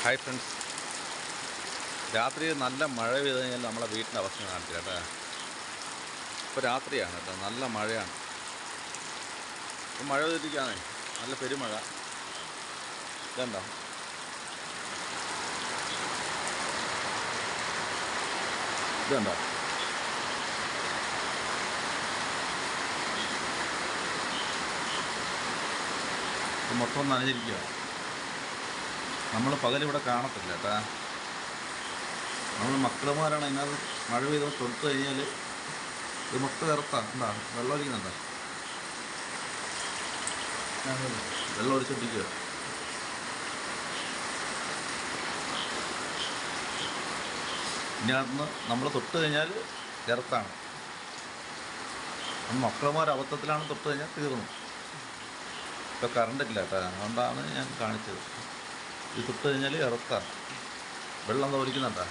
Hi friends, രാത്രി നല്ല മഴ പെയ്ത് കഴിഞ്ഞാൽ നമ്മളെ വീട്ടിൻ്റെ അവസ്ഥ കാണിച്ചു കേട്ടോ. ഇപ്പോൾ രാത്രിയാണ് കേട്ടോ, നല്ല മഴയാണ്. ഇപ്പോൾ മഴ പെയ്തിരിക്കുകയാണേ, നല്ല പെരുമഴ. ഇതുണ്ടോ, ഇതുണ്ടോ, ഇത് മൊത്തം നനഞ്ഞിരിക്കുക. നമ്മൾ പകലിവിടെ കാണത്തില്ല കേട്ടാ. നമ്മൾ മക്കളുമാരാണ് അതിനകത്ത് മഴ പെയ്ത് തൊടുത്തു കഴിഞ്ഞാൽ ഇത് മൊത്തം ഇറത്താണ്. എന്താ വെള്ളം ഒഴിക്കുന്നുണ്ടോ, വെള്ളം ഒഴിച്ചോണ്ടിരിക്കുക. ഇതിനകത്ത് നമ്മൾ തൊട്ട് കഴിഞ്ഞാൽ ഇറത്താണ്. മക്കളുമാർ അബദ്ധത്തിലാണ് തൊട്ട് കഴിഞ്ഞാൽ തീർന്നു. ഇപ്പോൾ കറണ്ടില്ല കേട്ടോ, അതുകൊണ്ടാണ് ഞാൻ കാണിച്ചത്. ഇത് തൊട്ട് കഴിഞ്ഞാൽ ഇറത്താണ്. വെള്ളം ഒഴിക്കുന്നുണ്ടോ.